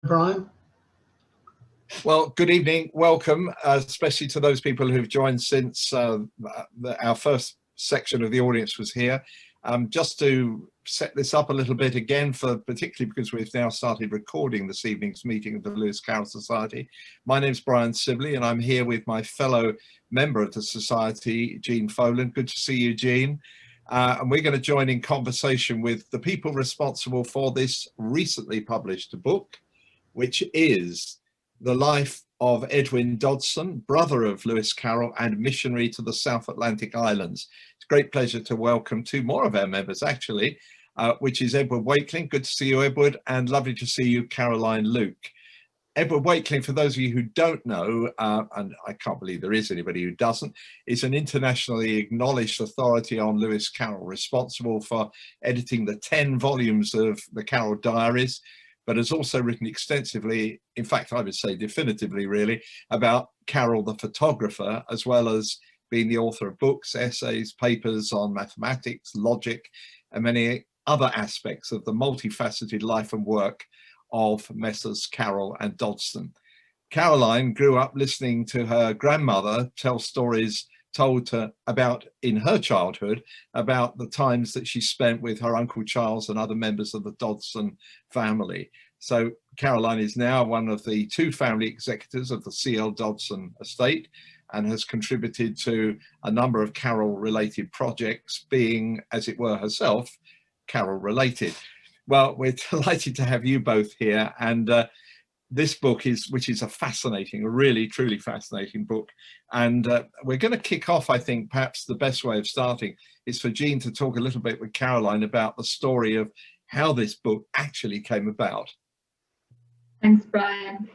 Brian? Well, good evening. Welcome, especially to those people who've joined since our first section of the audience was here. Just to set this up a little bit again, particularly because we've now started recording this evening's meeting of the Lewis Carroll Society. My name's Brian Sibley, and I'm here with my fellow member of the Society, Jean Folan. Good to see you, Jean. And we're going to join in conversation with the people responsible for this recently published book, which is The Life of Edwin Dodgson, brother of Lewis Carroll and missionary to the South Atlantic Islands. It's a great pleasure to welcome two more of our members, actually, which is Edward Wakeling. Good to see you, Edward, and lovely to see you, Caroline Luke. Edward Wakeling, for those of you who don't know, and I can't believe there is anybody who doesn't, is an internationally acknowledged authority on Lewis Carroll, responsible for editing the 10 volumes of the Carroll diaries, but has also written extensively, in fact, I would say definitively really, about Carroll the photographer, as well as being the author of books, essays, papers on mathematics, logic, and many other aspects of the multifaceted life and work of Messrs. Carroll and Dodgson. Caroline grew up listening to her grandmother tell stories told about in her childhood about the times that she spent with her Uncle Charles and other members of the Dodgson family. So Caroline is now one of the two family executors of the C.L. Dodgson estate and has contributed to a number of Carroll related projects, being, as it were, herself Carroll related. Well, we're delighted to have you both here, and this book which is a fascinating, a really truly fascinating book. And we're going to kick off, I think, perhaps the best way of starting is for Jean to talk a little bit with Caroline about the story of how this book actually came about. Thanks, Brian.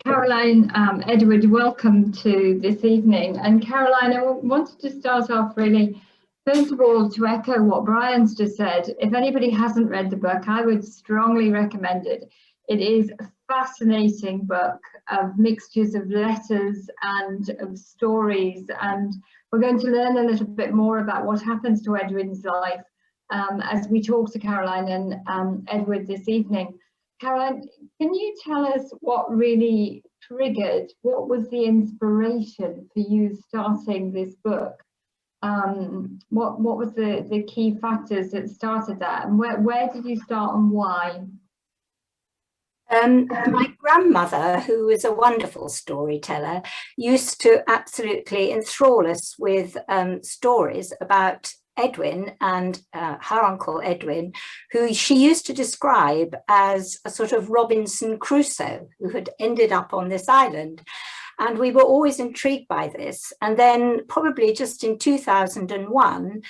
Caroline, Edward, welcome to this evening. And Caroline, I wanted to start off really, first of all, to echo what Brian's just said. If anybody hasn't read the book, I would strongly recommend it. It is a fascinating book of mixtures of letters and of stories, and we're going to learn a little bit more about what happens to Edwin's life as we talk to Caroline and Edward this evening. Caroline, can you tell us what really triggered, what was the inspiration for you starting this book? What was the key factors that started that, and where did you start and why? My grandmother, who was a wonderful storyteller, used to absolutely enthrall us with stories about Edwin and her uncle Edwin, who she used to describe as a sort of Robinson Crusoe who had ended up on this island. And we were always intrigued by this. And then probably just in 2001,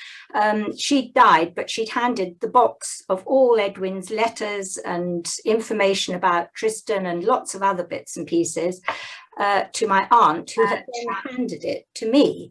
she died, but she'd handed the box of all Edwin's letters and information about Tristan and lots of other bits and pieces to my aunt, who had then handed it to me.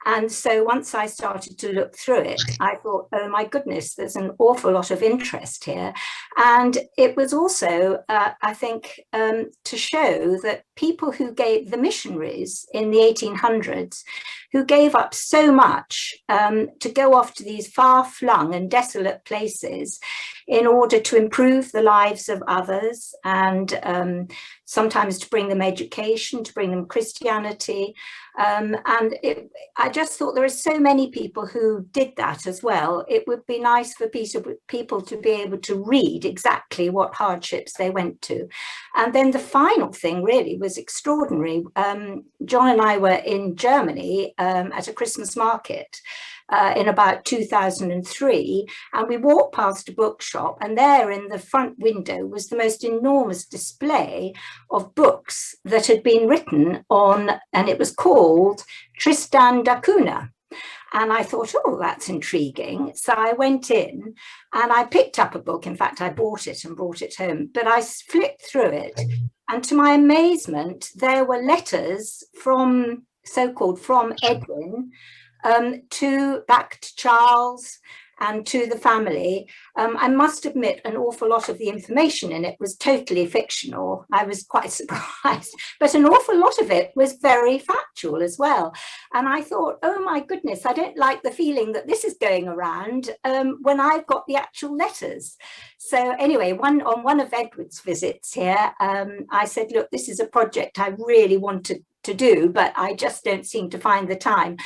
And so once I started to look through it, I thought, oh my goodness, there's an awful lot of interest here. And it was also, I think, to show that people who gave, the missionaries in the 1800s, who gave up so much to go off to these far-flung and desolate places in order to improve the lives of others and sometimes to bring them education, to bring them Christianity. I just thought there are so many people who did that as well. It would be nice for people to be able to read exactly what hardships they went to. And then the final thing really was extraordinary. John and I were in Germany at a Christmas market in about 2003, and we walked past a bookshop, and there in the front window was the most enormous display of books that had been written on, and it was called Tristan da Cunha. And I thought, oh, that's intriguing. So I went in and I picked up a book. In fact, I bought it and brought it home, but I flipped through it, and to my amazement, there were letters from, so-called from Edwin, back to Charles, and to the family. I must admit, an awful lot of the information in it was totally fictional. I was quite surprised, but an awful lot of it was very factual as well. And I thought, oh my goodness, I don't like the feeling that this is going around when I've got the actual letters. So anyway, on one of Edward's visits here, I said, look, this is a project I really want to do, but I just don't seem to find the time.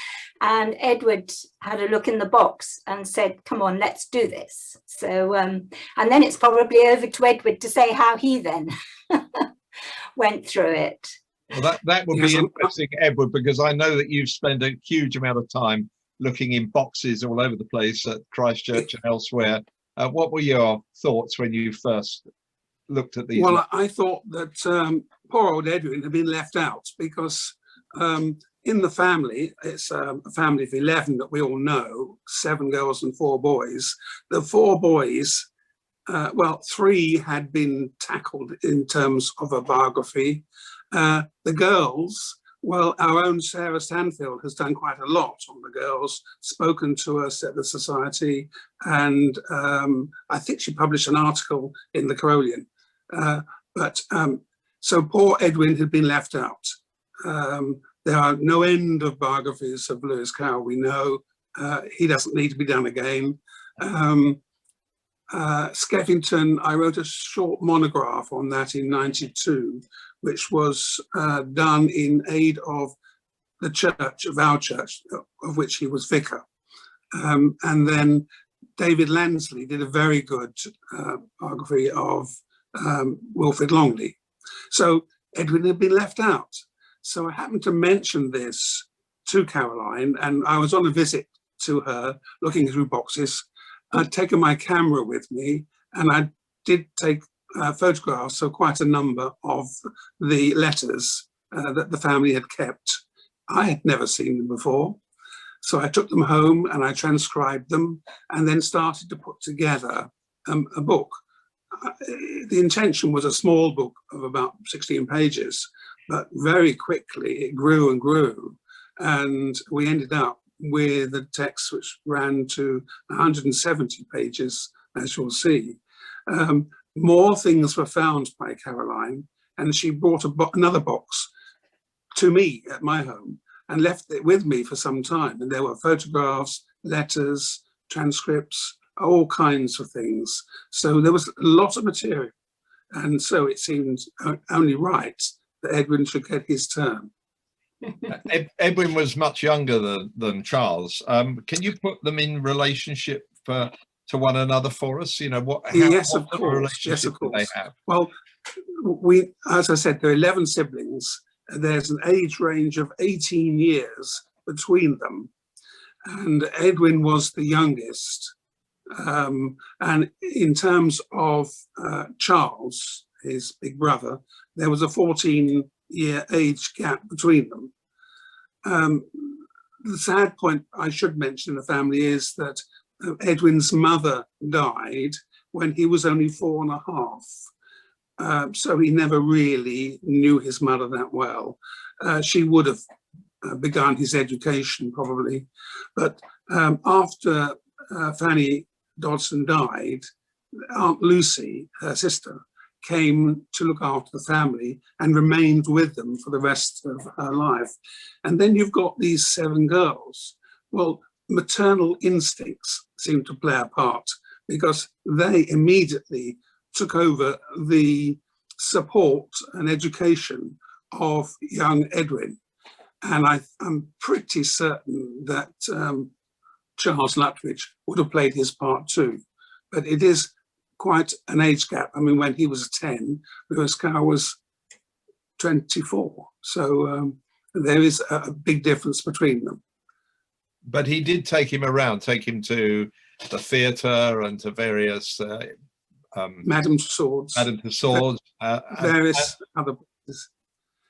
And Edward had a look in the box and said, come on, let's do this. So, and then it's probably over to Edward to say how he then went through it. Well, that would be interesting, Edward, because I know that you've spent a huge amount of time looking in boxes all over the place at Christchurch and elsewhere. What were your thoughts when you first looked at these? Well, I thought that poor old Edwin had been left out because in the family, it's a family of 11 that we all know, 7 girls and 4 boys. The 4 boys, well, 3 had been tackled in terms of a biography. The girls, well, our own Sarah Stanfield has done quite a lot on the girls, spoken to us at the Society, and I think she published an article in the Carolian. So poor Edwin had been left out. There are no end of biographies of Lewis Carroll, we know. He doesn't need to be done again. Skeffington, I wrote a short monograph on that in '92, which was done in aid of the church, of our church, of which he was vicar. And then David Lansley did a very good biography of Wilfrid Longley. So Edwin had been left out. So I happened to mention this to Caroline, and I was on a visit to her looking through boxes. I'd taken my camera with me, and I did take photographs of quite a number of the letters that the family had kept. I had never seen them before. So I took them home and I transcribed them and then started to put together a book. The intention was a small book of about 16 pages, but very quickly it grew and grew. And we ended up with a text which ran to 170 pages, as you'll see. More things were found by Caroline, and she brought another box to me at my home and left it with me for some time. And there were photographs, letters, transcripts, all kinds of things. So there was a lot of material. And so it seemed only right that Edwin should get his turn. Edwin was much younger than Charles. Can you put them in relationship to one another for us? You know, yes, of course. Yes, of course. They have? Well, we, as I said, there are 11 siblings. There's an age range of 18 years between them. And Edwin was the youngest. And in terms of Charles, his big brother, there was a 14-year age gap between them. The sad point I should mention in the family is that Edwin's mother died when he was only 4.5. So he never really knew his mother that well. She would have begun his education probably. But after Fanny Dodgson died, Aunt Lucy, her sister, came to look after the family and remained with them for the rest of her life. And then you've got these 7 girls. Well, maternal instincts seem to play a part because they immediately took over the support and education of young Edwin. And I'm pretty certain that Charles Lutwidge would have played his part too. But it is quite an age gap. I mean, when he was 10, Lewis Carroll was 24. So there is a big difference between them. But he did take him around, take him to the theatre and to various Madame Tussauds. Various other places.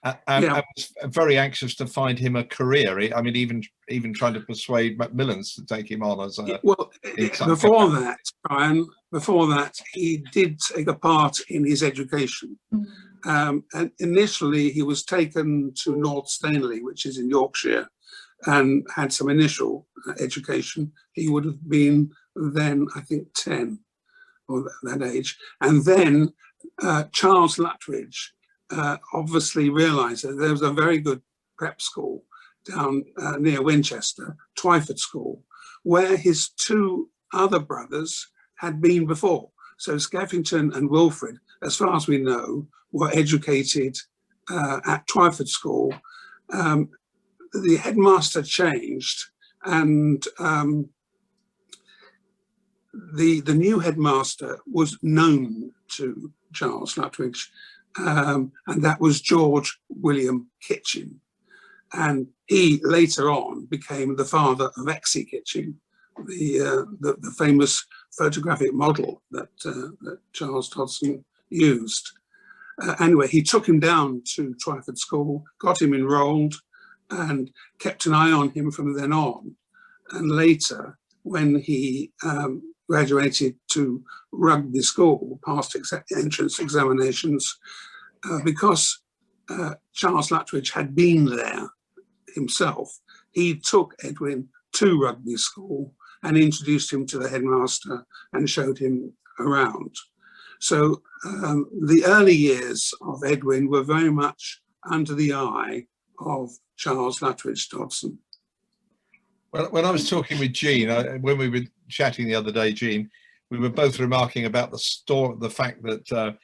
I was very anxious to find him a career. I mean, even trying to persuade Macmillan's to take him on as a... Well, before that, Brian, he did take a part in his education. And initially, he was taken to North Stanley, which is in Yorkshire, and had some initial education. He would have been then I think 10 or that age. And then Charles Lutwidge obviously realised that there was a very good prep school down near Winchester, Twyford School, where his two other brothers had been before. So Skeffington and Wilfrid, as far as we know, were educated at Twyford School. The headmaster changed, and the new headmaster was known to Charles Lutwidge, and that was George William Kitchin. And he later on became the father of Exie Kitchin, the famous photographic model that Charles Dodgson used. Anyway, he took him down to Twyford School, got him enrolled, and kept an eye on him from then on. And later, when he graduated to Rugby School, passed entrance examinations, because Charles Lutwidge had been there himself, he took Edwin to Rugby School and introduced him to the headmaster and showed him around. So the early years of Edwin were very much under the eye of Charles Lutwidge Dodgson. Well, when I was talking with Jean, when we were chatting the other day, Jean, we were both remarking about the fact that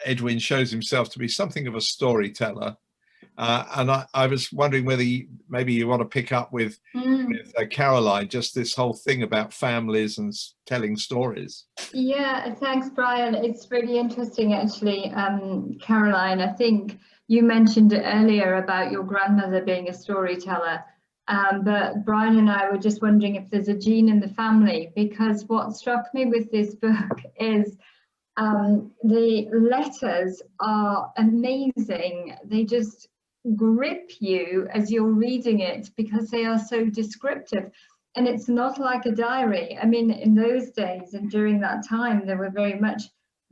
Edwin shows himself to be something of a storyteller. And I was wondering whether maybe you want to pick up with Caroline, just this whole thing about families and telling stories. Yeah, thanks, Brian. It's really interesting, actually, Caroline. I think you mentioned earlier about your grandmother being a storyteller, but Brian and I were just wondering if there's a gene in the family, because what struck me with this book is the letters are amazing. They just grip you as you're reading it because they are so descriptive. And it's not like a diary. I mean, in those days and during that time, there were very much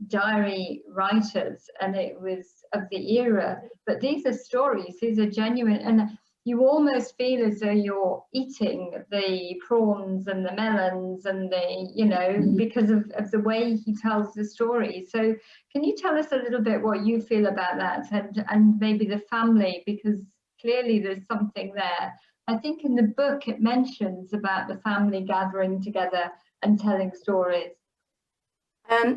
diary writers, and it was of the era. But these are stories, these are genuine. And you almost feel as though you're eating the prawns and the melons and the, you know, because of the way he tells the story. So can you tell us a little bit what you feel about that, and maybe the family, because clearly there's something there. I think in the book it mentions about the family gathering together and telling stories.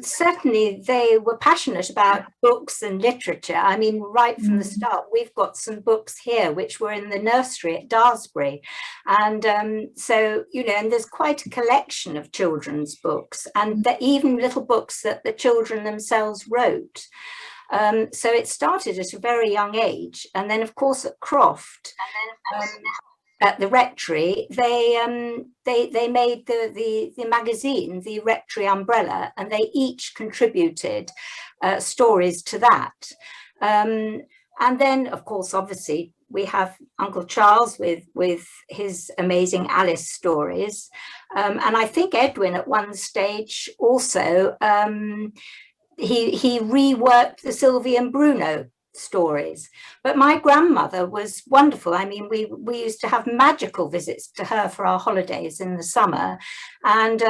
Certainly they were passionate about books and literature. I mean, right from the start, we've got some books here which were in the nursery at Daresbury. And so, you know, and there's quite a collection of children's books, and even little books that the children themselves wrote. So it started at a very young age. And then, of course, at Croft, at the rectory, they made the magazine, the Rectory Umbrella, and they each contributed stories to that. And then, of course, obviously, we have Uncle Charles with his amazing Alice stories. And I think Edwin at one stage also, he reworked the Sylvie and Bruno stories. But my grandmother was wonderful. I mean, we used to have magical visits to her for our holidays in the summer, and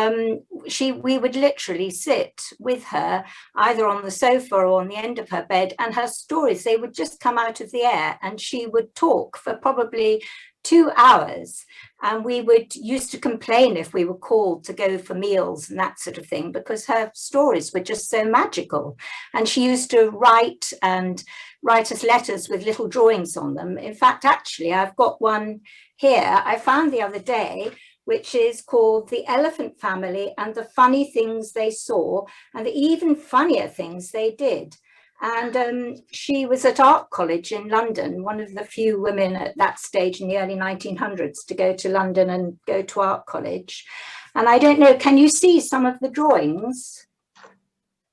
we would literally sit with her either on the sofa or on the end of her bed, and her stories, they would just come out of the air, and she would talk for probably 2 hours. And we used to complain if we were called to go for meals and that sort of thing, because her stories were just so magical. And she used to write us letters with little drawings on them. In fact, actually, I've got one here I found the other day, which is called The Elephant Family and the Funny Things They Saw and the Even Funnier Things They Did. And she was at Art College in London, one of the few women at that stage in the early 1900s to go to London and go to Art College. And I don't know, can you see some of the drawings?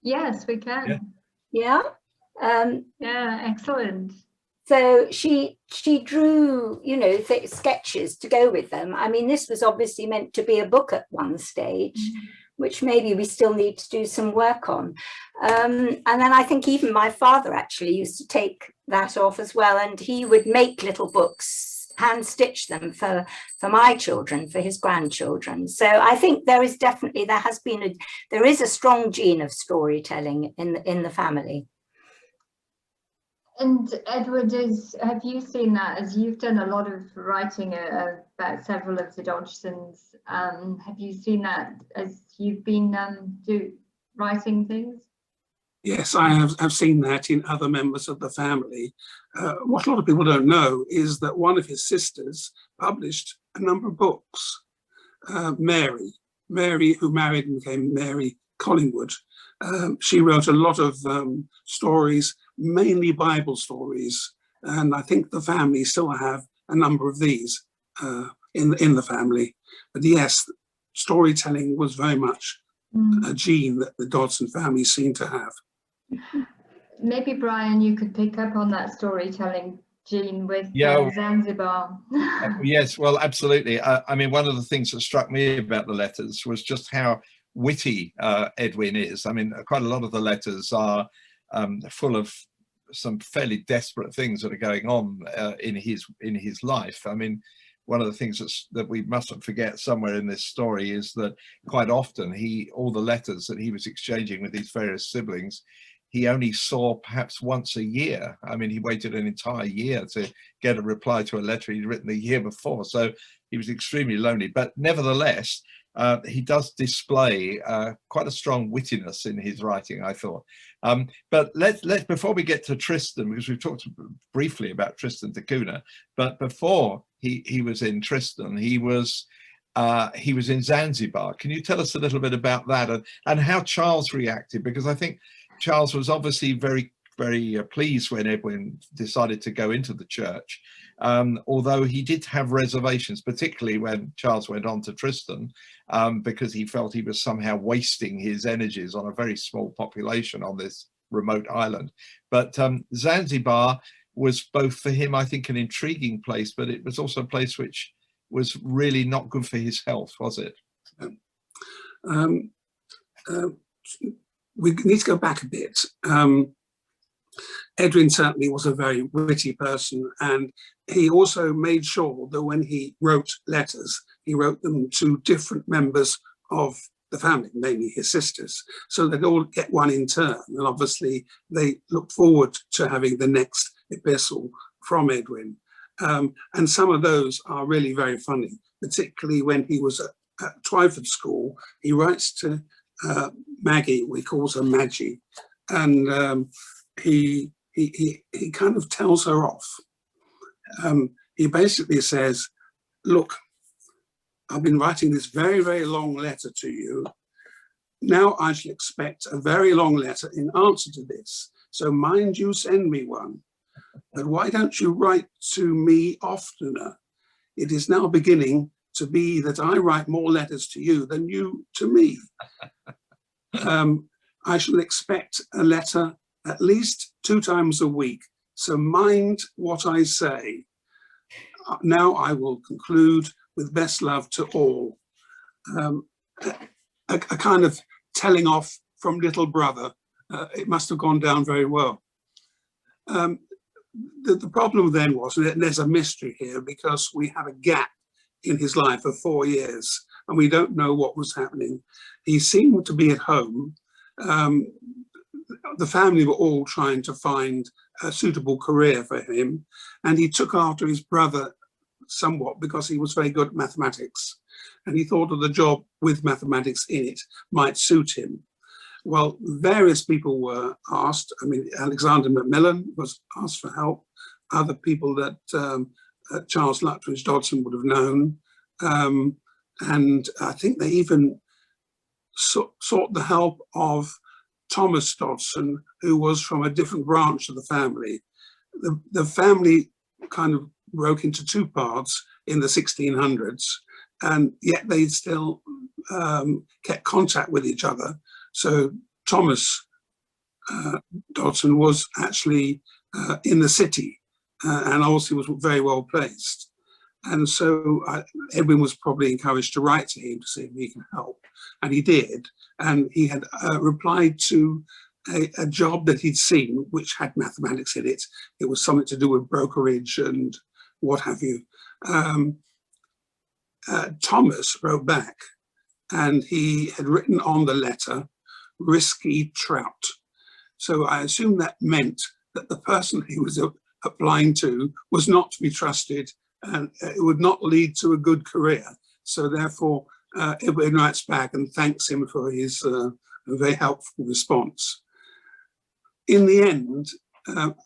Yes, we can. Yeah? Yeah, excellent. So she drew, you know, sketches to go with them. I mean, this was obviously meant to be a book at one stage, which maybe we still need to do some work on. And then I think even my father actually used to take that off as well, and he would make little books hand stitch them for my children, for his grandchildren. So I think there is definitely, there is a strong gene of storytelling in the family. And Edward, have you seen that, as you've done a lot of writing about several of the Dodgsons? Have you seen that as you've been writing things? Yes, I have seen that in other members of the family. What a lot of people don't know is that one of his sisters published a number of books. Mary, who married and became Mary Collingwood, she wrote a lot of stories, mainly Bible stories, and I think the family still have a number of these in the family. But yes, storytelling was very much a gene that the Dodgson family seemed to have. Maybe, Brian, you could pick up on that storytelling gene with Zanzibar. Yes, well, absolutely. I mean, one of the things that struck me about the letters was just how witty Edwin is. I mean, quite a lot of the letters are full of some fairly desperate things that are going on in his life. I mean, one of the things that we mustn't forget somewhere in this story is that quite often all the letters that he was exchanging with these various siblings, he only saw perhaps once a year. I mean, he waited an entire year to get a reply to a letter he'd written the year before. So he was extremely lonely. But nevertheless, he does display quite a strong wittiness in his writing, I thought. But let's before we get to Tristan, because we've talked briefly about Tristan da Cunha, but before he was in Tristan, he was in Zanzibar. Can you tell us a little bit about that and how Charles reacted? Because I think Charles was obviously very, very pleased when Edwin decided to go into the church, although he did have reservations, particularly when Charles went on to Tristan, because he felt he was somehow wasting his energies on a very small population on this remote island. But Zanzibar was both for him, I think, an intriguing place, but it was also a place which was really not good for his health, was it? We need to go back a bit. Edwin certainly was a very witty person, and he also made sure that when he wrote letters, he wrote them to different members of the family, mainly his sisters, so they'd all get one in turn. And obviously they looked forward to having the next epistle from Edwin. And some of those are really very funny, particularly when he was at Twyford School. He writes to Maggie, we calls her Maggie, and he kind of tells her off. He basically says, look, I've been writing this very, very long letter to you. Now I shall expect a very long letter in answer to this. So mind you send me one. But why don't you write to me oftener? It is now beginning to be that I write more letters to you than you to me. I shall expect a letter at least 2 times a week. So mind what I say. Now I will conclude with best love to all. A kind of telling off from little brother. It must have gone down very well. The problem then was, and there's a mystery here, because we have a gap in his life of 4 years and we don't know what was happening. He seemed to be at home. The family were all trying to find a suitable career for him, and he took after his brother somewhat because he was very good at mathematics, and he thought that the job with mathematics in it might suit him. Well, various people were asked. I mean, Alexander Macmillan was asked for help, other people that Charles Lutwidge Dodgson would have known, and I think they even sought the help of Thomas Dodgson, who was from a different branch of the family. The family kind of broke into 2 parts in the 1600s, and yet they still kept contact with each other. So Thomas Dodgson was actually in the city and obviously was very well placed. And so Edwin was probably encouraged to write to him to see if he can help. And he did. And he had replied to a job that he'd seen, which had mathematics in it. It was something to do with brokerage and what have you. Thomas wrote back, and he had written on the letter, "risky trout." So I assume that meant that the person he was applying to was not to be trusted, and it would not lead to a good career. So therefore, Edwin writes back and thanks him for his very helpful response. In the end,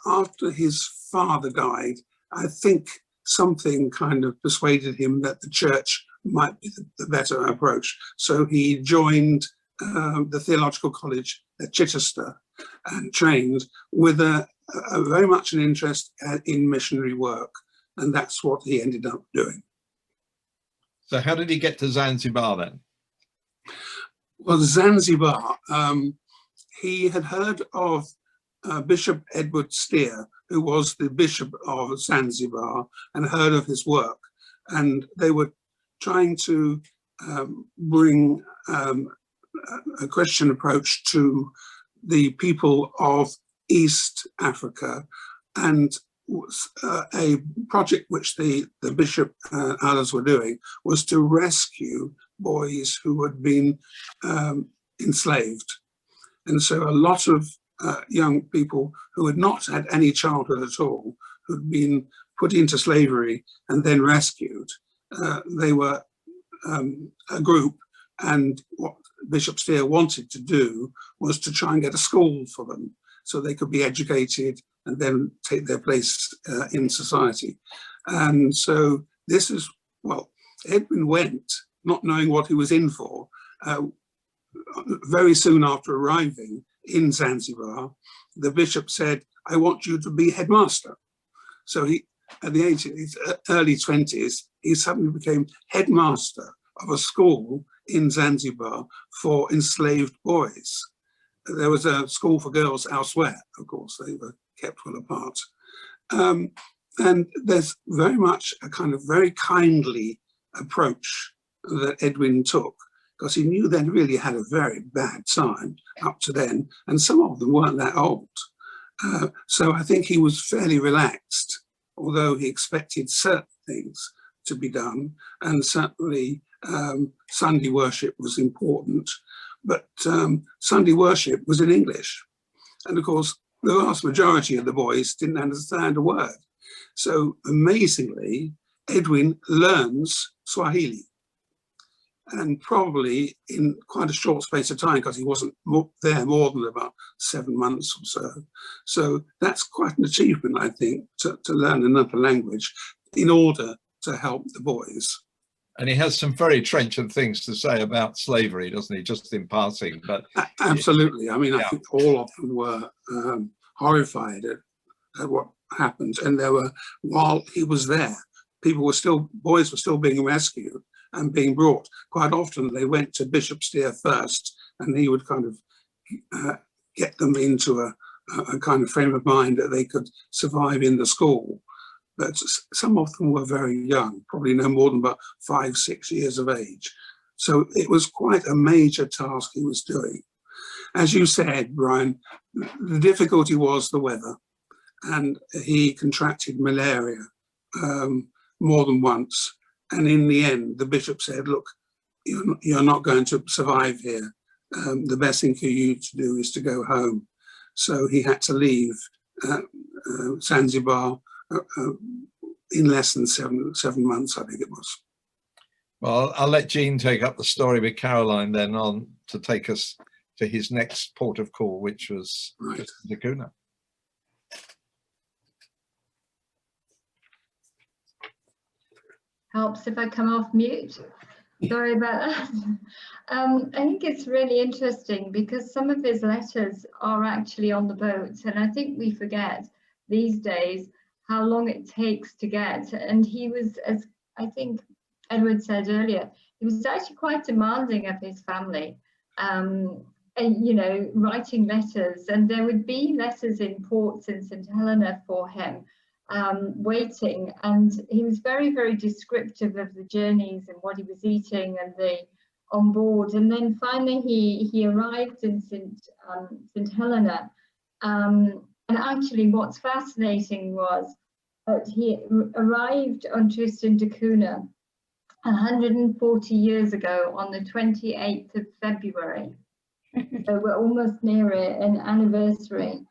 after his father died, I think something kind of persuaded him that the church might be the better approach. So he joined the theological college at Chichester and trained with a very much an interest in missionary work. And that's what he ended up doing. So how did he get to Zanzibar then? Well, Zanzibar, he had heard of Bishop Edward Steer, who was the Bishop of Zanzibar, and heard of his work. And they were trying to bring a Christian approach to the people of East Africa, and a project which the bishop and others were doing was to rescue boys who had been enslaved. And so a lot of young people who had not had any childhood at all, who'd been put into slavery and then rescued, they were a group, and what Bishop Steer wanted to do was to try and get a school for them so they could be educated and then take their place in society. And so this is, well, Edwin went not knowing what he was in for. Very soon after arriving in Zanzibar, the bishop said, "I want you to be headmaster." So he, at the age of his early 20s, he suddenly became headmaster of a school in Zanzibar for enslaved boys. There was a school for girls elsewhere, of course, they were kept well apart. And there's very much a kind of very kindly approach that Edwin took, because he knew they'd really had a very bad time up to then, and some of them weren't that old. So I think he was fairly relaxed, although he expected certain things to be done, and certainly Sunday worship was important, but Sunday worship was in English. And of course, the vast majority of the boys didn't understand a word. So amazingly, Edwin learns Swahili, and probably in quite a short space of time, because he wasn't there more than about 7 months or so. So that's quite an achievement, I think, to learn another language in order to help the boys. And he has some very trenchant things to say about slavery, doesn't he, just in passing? But absolutely. I mean, yeah. I think all of them were horrified at what happened. And there were, while he was there, boys were still being rescued and being brought. Quite often they went to Bishop Steer first, and he would kind of get them into a kind of frame of mind that they could survive in the school. But some of them were very young, probably no more than about 5, 6 years of age. So it was quite a major task he was doing. As you said, Brian, the difficulty was the weather, and he contracted malaria more than once. And in the end, the bishop said, "Look, you're not going to survive here. The best thing for you to do is to go home." So he had to leave Zanzibar in less than seven months, I think it was. Well, I'll let Jean take up the story with Caroline then on to take us to his next port of call, which was Laguna. Helps if I come off mute. Sorry about that. I think it's really interesting because some of his letters are actually on the boats, and I think we forget these days how long it takes to get. And he was, as I think Edward said earlier, he was actually quite demanding of his family, and you know, writing letters. And there would be letters in ports in St. Helena for him, waiting, and he was very, very descriptive of the journeys and what he was eating and the on board. And then finally he arrived in St. Helena, and actually what's fascinating was But he arrived on Tristan da Cunha 140 years ago on the 28th of February. So we're almost near it, an anniversary.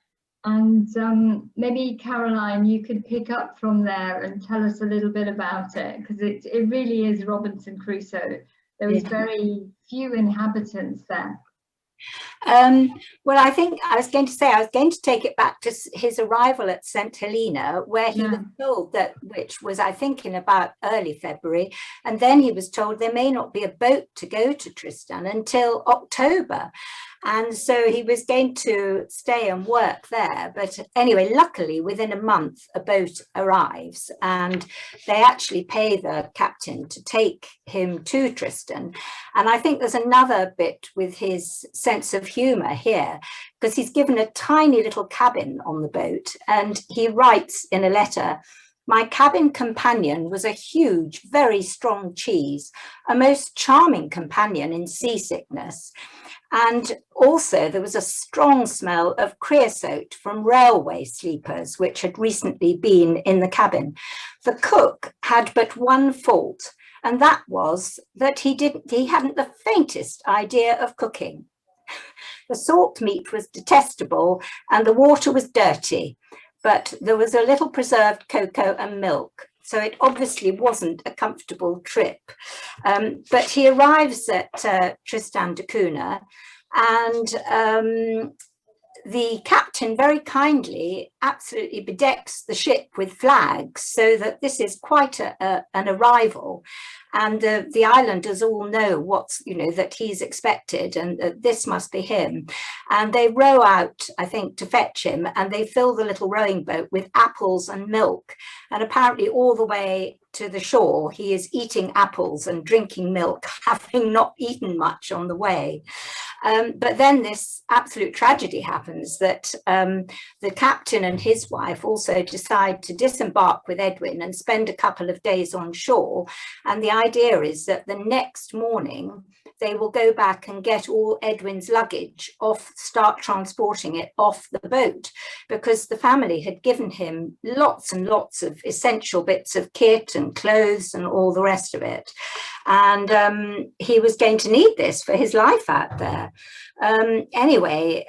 And maybe Caroline, you could pick up from there and tell us a little bit about it, because it really is Robinson Crusoe. There was very few inhabitants there. Well, I think I was going to take it back to his arrival at St. Helena, where he was told that, which was, I think, in about early February, and then he was told there may not be a boat to go to Tristan until October. And so he was going to stay and work there. But anyway, luckily, within a month, a boat arrives and they actually pay the captain to take him to Tristan. And I think there's another bit with his sense of humor here, because he's given a tiny little cabin on the boat. And he writes in a letter, "My cabin companion was a huge, very strong cheese, a most charming companion in seasickness. And also there was a strong smell of creosote from railway sleepers, which had recently been in the cabin. The cook had but one fault, and that was that he hadn't the faintest idea of cooking. The salt meat was detestable and the water was dirty, but there was a little preserved cocoa and milk. So it obviously wasn't a comfortable trip." But he arrives at Tristan da Cunha, and the captain very kindly absolutely bedecks the ship with flags, so that this is quite an arrival. And the islanders all know that he's expected and that this must be him. And they row out, I think, to fetch him, and they fill the little rowing boat with apples and milk. And apparently all the way to the shore, he is eating apples and drinking milk, having not eaten much on the way. But then this absolute tragedy happens, that the captain and his wife also decide to disembark with Edwin and spend a couple of days on shore. And the idea is that the next morning they will go back and get all Edwin's luggage off, start transporting it off the boat, because the family had given him lots and lots of essential bits of kit and clothes and all the rest of it. And he was going to need this for his life out there. Anyway,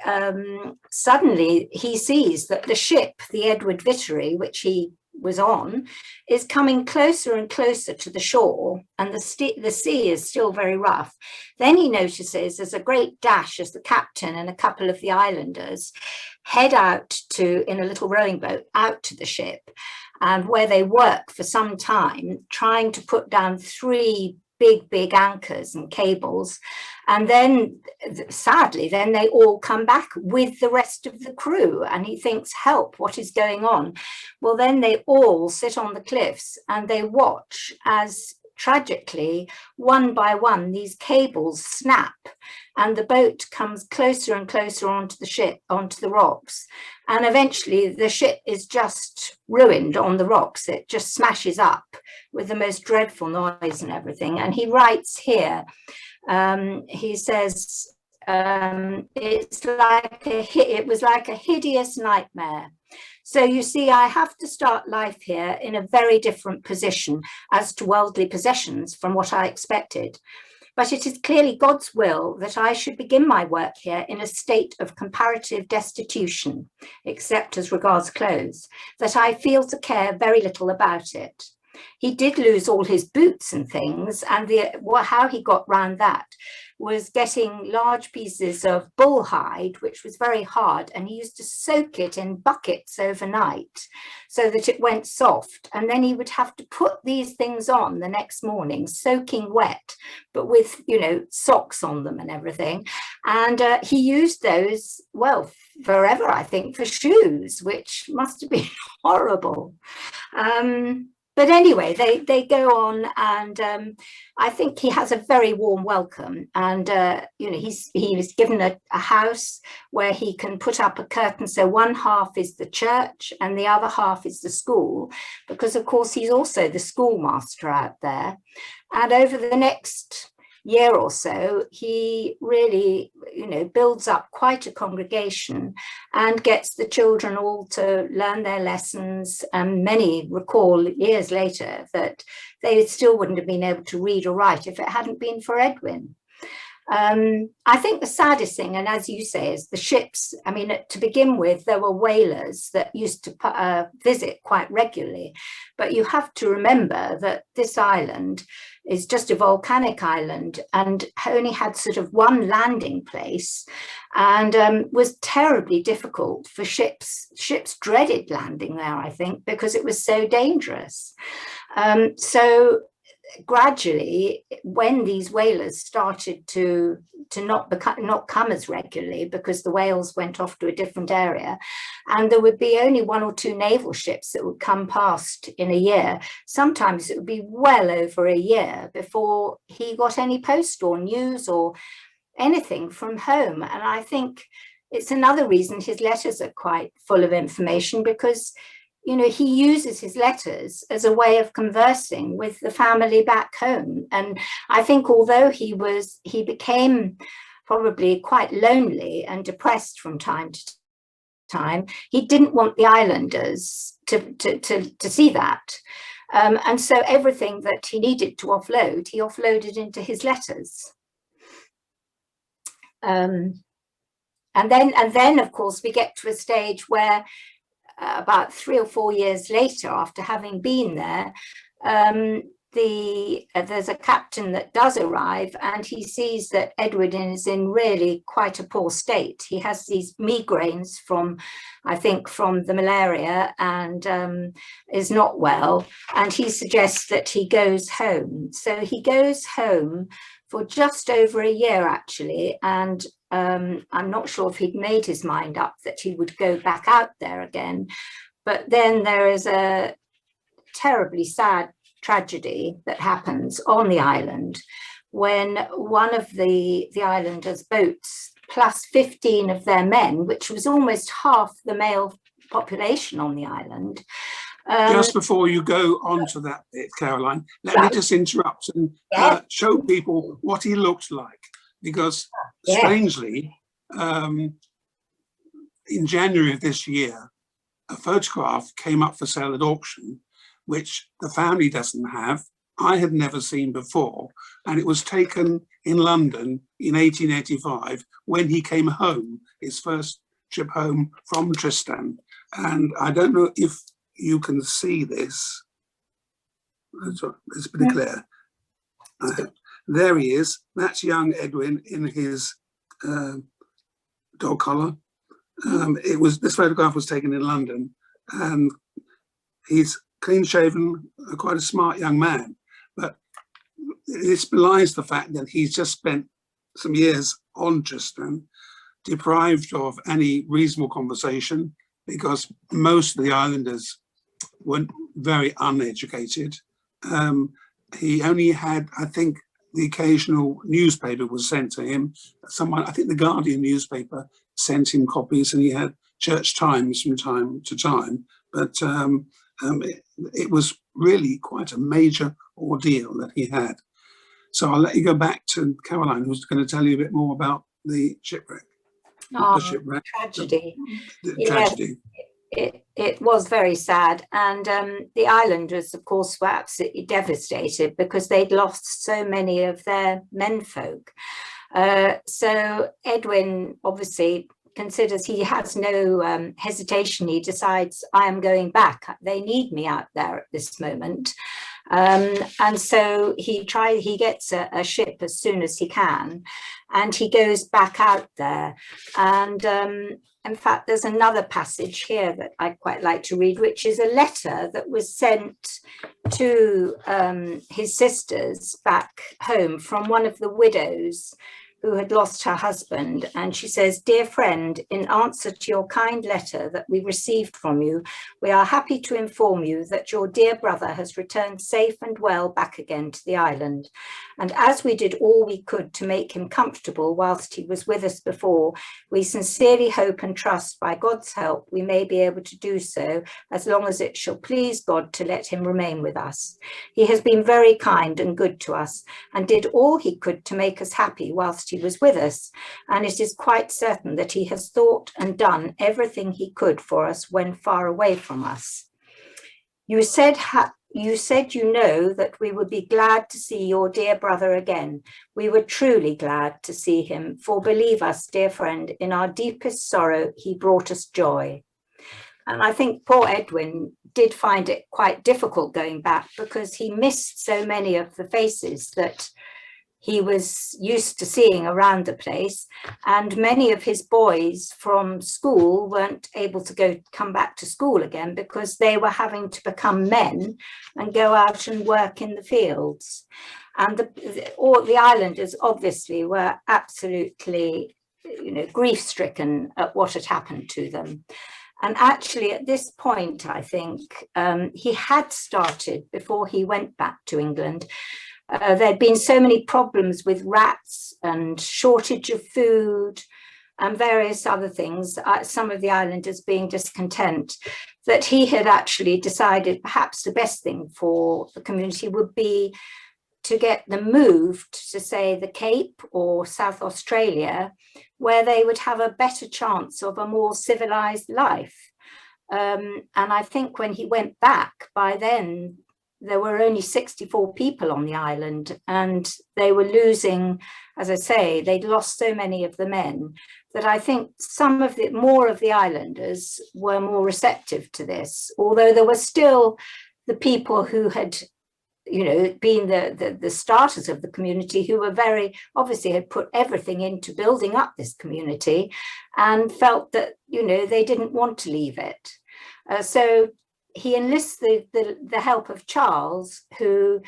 suddenly he sees that the ship, the Edward Victory, which he was on, is coming closer and closer to the shore, and the sea is still very rough. Then he notices there's a great dash as the captain and a couple of the islanders head out in a little rowing boat out to the ship, and where they work for some time trying to put down 3 big anchors and cables. And then sadly, then they all come back with the rest of the crew, and he thinks, help, what is going on? Well, then they all sit on the cliffs and they watch as tragically, one by one, these cables snap and the boat comes closer and closer onto the ship, onto the rocks. And eventually the ship is just ruined on the rocks. It just smashes up with the most dreadful noise and everything. And he writes here, he says, it was like a hideous nightmare. So you see, I have to start life here in a very different position as to worldly possessions from what I expected. But it is clearly God's will that I should begin my work here in a state of comparative destitution, except as regards clothes, that I feel to care very little about it. He did lose all his boots and things, and how he got round that was getting large pieces of bull hide, which was very hard, and he used to soak it in buckets overnight so that it went soft, and then he would have to put these things on the next morning, soaking wet, but with, socks on them and everything. And he used those, well, forever, I think, for shoes, which must have been horrible. But anyway, they go on, and I think he has a very warm welcome. And he was given a house where he can put up a curtain, so one half is the church and the other half is the school, because of course he's also the schoolmaster out there. And over the next year or so, he really, you know, builds up quite a congregation and gets the children all to learn their lessons. And many recall years later that they still wouldn't have been able to read or write if it hadn't been for Edwin. I think the saddest thing, and as you say, is the ships. I mean, to begin with, there were whalers that used to visit quite regularly, but you have to remember that this island is just a volcanic island and only had sort of one landing place, and was terribly difficult for ships. Ships dreaded landing there, I think, because it was so dangerous. So gradually, when these whalers started to not come as regularly because the whales went off to a different area, and there would be only 1 or 2 naval ships that would come past in a year, sometimes it would be well over a year before he got any post or news or anything from home. And I think it's another reason his letters are quite full of information, because you know, he uses his letters as a way of conversing with the family back home. And I think although he became probably quite lonely and depressed from time to time, he didn't want the islanders to see that. And so everything that he needed to offload, he offloaded into his letters. And then, of course, we get to a stage where about 3 or 4 years later, after having been there, there's a captain that does arrive, and he sees that Edward is in really quite a poor state. He has these migraines from, I think, from the malaria, and is not well. And he suggests that he goes home. So he goes home for just over a year, actually, and I'm not sure if he'd made his mind up that he would go back out there again. But then there is a terribly sad tragedy that happens on the island when one of the islanders' boats, plus 15 of their men, which was almost half the male population on the island. Just before you go on to that bit, Caroline, let me just interrupt and show people what he looked like. Because strangely, in January of this year, a photograph came up for sale at auction, which the family doesn't have. I had never seen before, and it was taken in London in 1885 when he came home, his first trip home from Tristan. And I don't know if you can see this. It's pretty clear. There he is. That's young Edwin in his dog collar. This photograph was taken in London, and he's clean shaven, quite a smart young man. But this belies the fact that he's just spent some years on Tristan, deprived of any reasonable conversation, because most of the islanders were very uneducated. He only had, I think, the occasional newspaper was sent to him. Someone, I think the Guardian newspaper sent him copies, and he had Church Times from time to time. But it was really quite a major ordeal that he had. So I'll let you go back to Caroline, who's going to tell you a bit more about the shipwreck. The shipwreck. Tragedy. The tragedy. It was very sad, and the islanders, of course, were absolutely devastated because they'd lost so many of their menfolk. So Edwin obviously considers, he has no hesitation. He decides, I am going back. They need me out there at this moment. And so he gets a ship as soon as he can, and he goes back out there. And in fact, there's another passage here that I'd quite like to read, which is a letter that was sent to his sisters back home from one of the widows who had lost her husband. And she says, "Dear friend, in answer to your kind letter that we received from you, we are happy to inform you that your dear brother has returned safe and well back again to the island. And as we did all we could to make him comfortable whilst he was with us before, we sincerely hope and trust by God's help we may be able to do so, as long as it shall please God to let him remain with us. He has been very kind and good to us, and did all he could to make us happy whilst he was with us, and it is quite certain that he has thought and done everything he could for us when far away from us. You said you know that we would be glad to see your dear brother again. We were truly glad to see him, for believe us, dear friend, in our deepest sorrow he brought us joy." And I think poor Edwin did find it quite difficult going back, because he missed so many of the faces that he was used to seeing around the place, and many of his boys from school weren't able to come back to school again, because they were having to become men and go out and work in the fields. And all the islanders obviously were absolutely, grief-stricken at what had happened to them. And actually, at this point, I think he had started, before he went back to England, there'd been so many problems with rats and shortage of food and various other things, some of the islanders being discontent, that he had actually decided perhaps the best thing for the community would be to get them moved to, say, the Cape or South Australia, where they would have a better chance of a more civilized life. And I think when he went back, by then there were only 64 people on the island, and they were losing, as I say, they'd lost so many of the men, that I think more of the islanders were more receptive to this, although there were still the people who had been the starters of the community, who were very obviously had put everything into building up this community and felt that they didn't want to leave it. So he enlists the help of Charles, who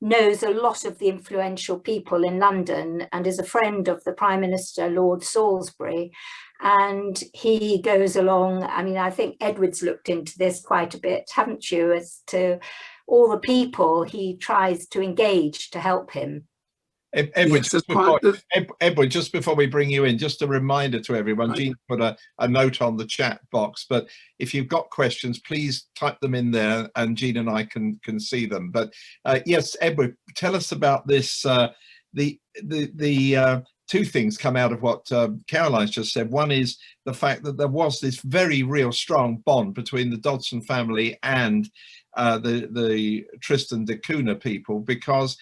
knows a lot of the influential people in London and is a friend of the Prime Minister, Lord Salisbury. And he goes along. I mean, I think Edward's looked into this quite a bit, haven't you, as to all the people he tries to engage to help him. Edward, just before we bring you in, just a reminder to everyone, right. Jean put a note on the chat box, but if you've got questions, please type them in there and Jean and I can see them. But yes, Edward, tell us about this. The two things come out of what Caroline's just said. One is the fact that there was this very real strong bond between the Dodgson family and the Tristan da Cunha people, because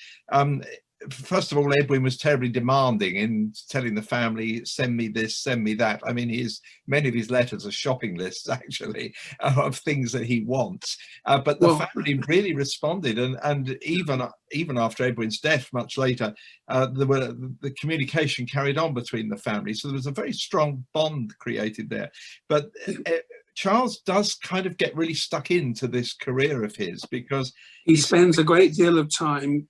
first of all, Edwin was terribly demanding in telling the family, send me this, send me that. I mean, many of his letters are shopping lists, actually, of things that he wants. But the family really responded, and even after Edwin's death, much later, the communication carried on between the families. So there was a very strong bond created there. But Charles does kind of get really stuck into this career of his, because he spends a great deal of time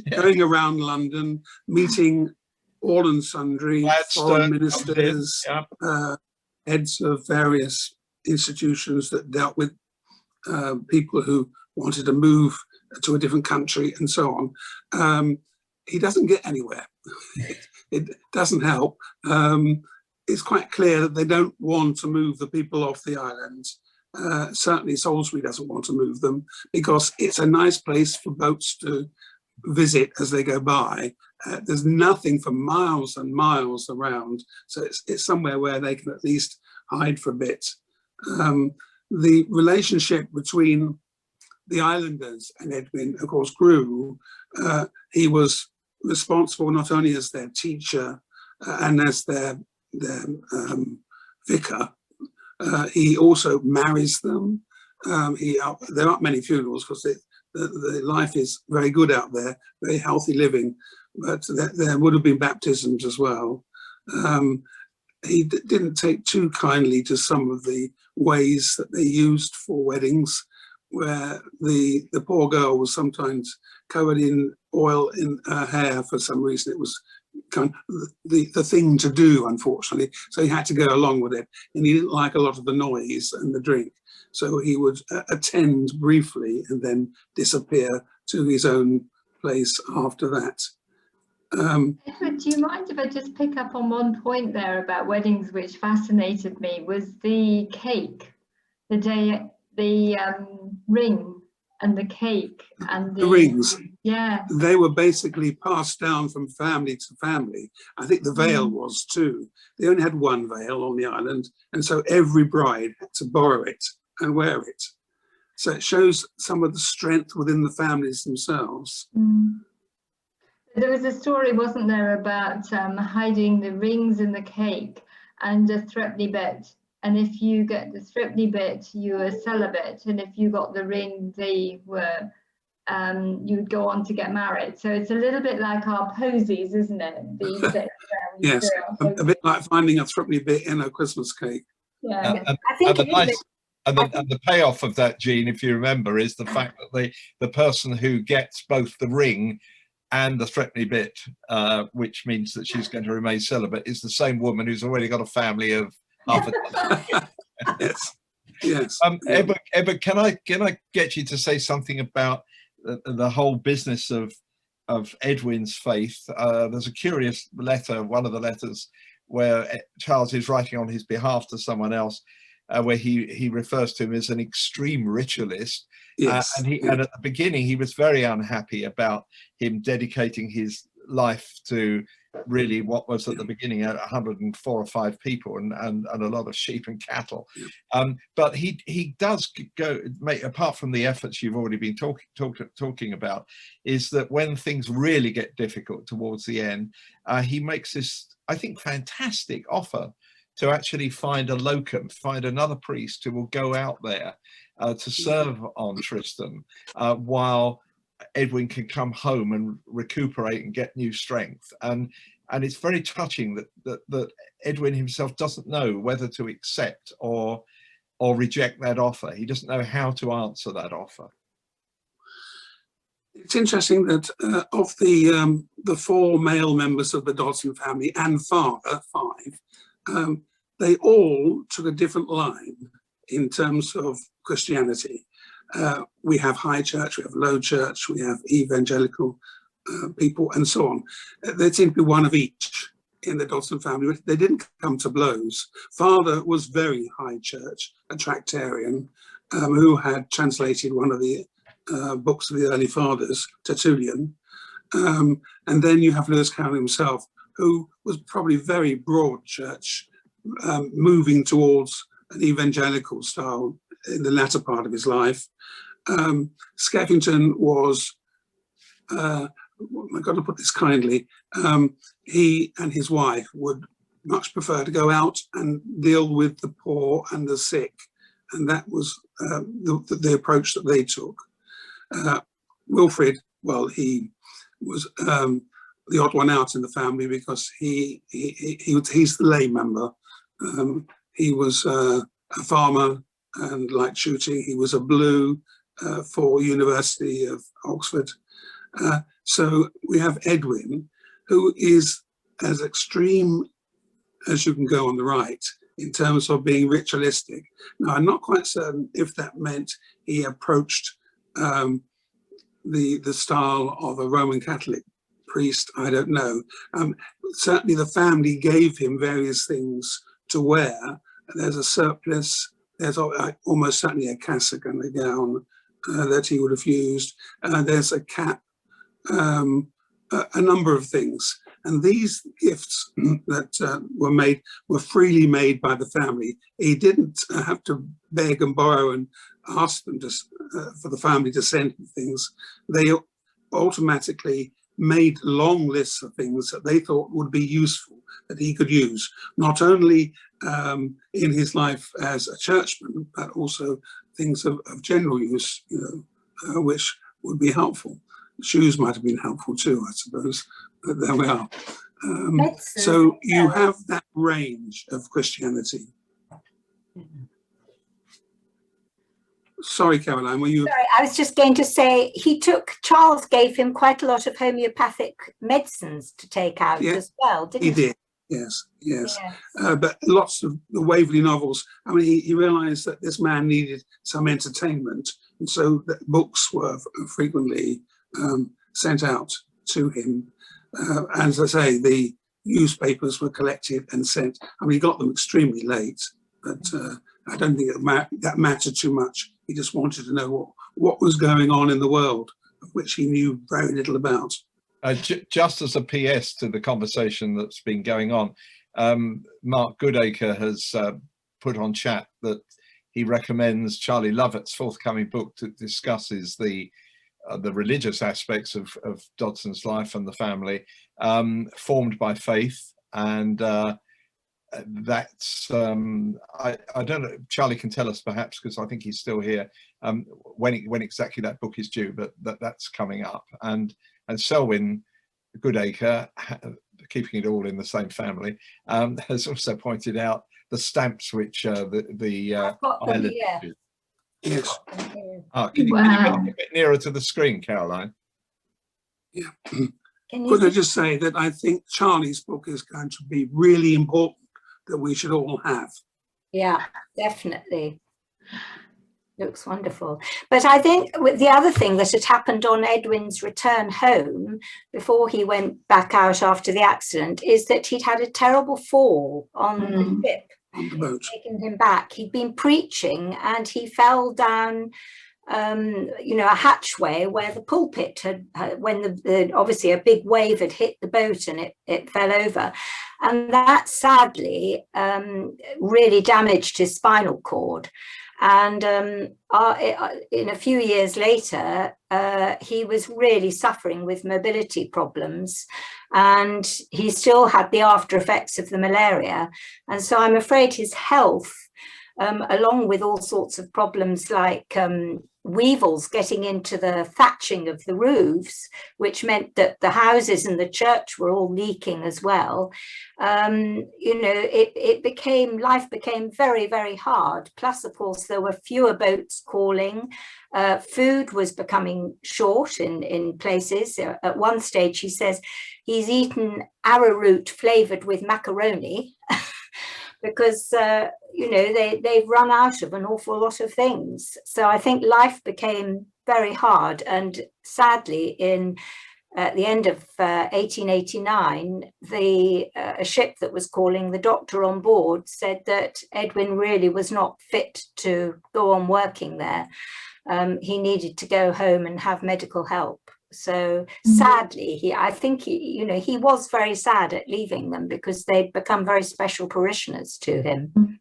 going around London, meeting all and sundry foreign ministers, heads of various institutions that dealt with people who wanted to move to a different country and so on. He doesn't get anywhere. It doesn't help. It's quite clear that they don't want to move the people off the island. Certainly Salisbury doesn't want to move them, because it's a nice place for boats to visit as they go by. There's nothing for miles and miles around, so it's somewhere where they can at least hide for a bit. The relationship between the islanders and Edwin, of course, grew. He was responsible not only as their teacher and as their vicar. He also marries them. There aren't many funerals because the life is very good out there, very healthy living, but there would have been baptisms as well. He didn't take too kindly to some of the ways that they used for weddings, where the poor girl was sometimes covered in oil in her hair for some reason. It was kind of the thing to do, unfortunately. So he had to go along with it, and he didn't like a lot of the noise and the drink. So he would attend briefly and then disappear to his own place after that. Edward, do you mind if I just pick up on one point there about weddings, which fascinated me, was the cake, the ring and the cake and The rings. Yeah. They were basically passed down from family to family. I think the veil was too. They only had one veil on the island, and so every bride had to borrow it and wear it. So it shows some of the strength within the families themselves. There was a story, wasn't there, about hiding the rings in the cake and a threepenny bit. And if you get the threepenny bit, you were celibate, and if you got the ring, they were you would go on to get married. So it's a little bit like our posies, isn't it? These bits, yes, a bit like finding a threepenny bit in a Christmas cake. Yeah, I think and the payoff of that, Jean, if you remember, is the fact that the person who gets both the ring and the threepenny bit, which means that she's going to remain celibate, is the same woman who's already got a family of half a dozen. Yes, yes. Edward, can I get you to say something about the whole business of Edwin's faith? There's a curious letter, one of the letters, where Charles is writing on his behalf to someone else, where he refers to him as an extreme ritualist. Yes. And at the beginning he was very unhappy about him dedicating his life to really what was at the beginning 104 or 5 people and a lot of sheep and cattle. But he does go, apart from the efforts you've already been talking about, is that when things really get difficult towards the end, he makes this, I think, fantastic offer to actually find a locum, find another priest who will go out there to serve on Tristan while Edwin can come home and recuperate and get new strength. And it's very touching that Edwin himself doesn't know whether to accept or reject that offer. He doesn't know how to answer that offer. It's interesting that of the 4 male members of the Dodgson family and father, 5, they all took a different line in terms of Christianity. We have high church, we have low church, we have evangelical people, and so on. There seemed to be one of each in the Dodgson family. They didn't come to blows. Father was very high church, a Tractarian, who had translated one of the books of the early fathers, Tertullian. And then you have Lewis Carroll himself, who was probably very broad church, moving towards an evangelical style in the latter part of his life. Skeffington was, I've got to put this kindly, he and his wife would much prefer to go out and deal with the poor and the sick. And that was the approach that they took. Wilfrid, well, he was the odd one out in the family because he's the lay member. He was a farmer and liked shooting. He was a blue for University of Oxford. So we have Edwin, who is as extreme as you can go on the right in terms of being ritualistic. Now, I'm not quite certain if that meant he approached the style of a Roman Catholic priest. I don't know. Certainly the family gave him various things to wear. There's a surplice, there's almost certainly a cassock and a gown that he would have used. There's a cap, a number of things. And these gifts that were made were freely made by the family. He didn't have to beg and borrow and ask them for the family to send him things. They automatically made long lists of things that they thought would be useful, that he could use, not only in his life as a churchman, but also things of general use, which would be helpful. Shoes might have been helpful too, I suppose, but there we are. So you have that range of Christianity. Sorry, Caroline, were you? Sorry, I was just going to say Charles gave him quite a lot of homeopathic medicines to take out as well, didn't he? He did, yes. But lots of the Waverley novels, I mean, he realised that this man needed some entertainment, and so that books were frequently sent out to him. And as I say, the newspapers were collected and sent. I mean, he got them extremely late, but I don't think that mattered too much. He just wanted to know what was going on in the world, of which he knew very little about. Just as a PS to the conversation that's been going on, Mark Goodacre has put on chat that he recommends Charlie Lovett's forthcoming book that discusses the religious aspects of Dodgson's life and the family, formed by faith, and that's I don't know, Charlie can tell us perhaps, because I think he's still here, when exactly that book is due, but that's coming up. And Selwyn Goodacre, keeping it all in the same family, has also pointed out the stamps which the island did. Yes. Can you get a bit nearer to the screen, Caroline? Yeah. Could I just say that I think Charlie's book is going to be really important, that we should all have. Yeah, definitely. Looks wonderful. But I think the other thing that had happened on Edwin's return home before he went back out after the accident is that he'd had a terrible fall on the ship. On the boat. Taking him back. He'd been preaching and he fell down a hatchway where the pulpit had when obviously a big wave had hit the boat and it fell over, and that sadly really damaged his spinal cord. And in a few years later, he was really suffering with mobility problems, and he still had the after effects of the malaria. And so I'm afraid his health, along with all sorts of problems like weevils getting into the thatching of the roofs, which meant that the houses and the church were all leaking as well. Life became very, very hard. Plus, of course, there were fewer boats calling. Food was becoming short in places. At one stage, he says he's eaten arrowroot flavored with macaroni because they've run out of an awful lot of things. So I think life became very hard, and sadly at the end of 1889, a ship that was calling, the doctor on board said that Edwin really was not fit to go on working there. He needed to go home and have medical help. So sadly, I think he was very sad at leaving them, because they'd become very special parishioners to him.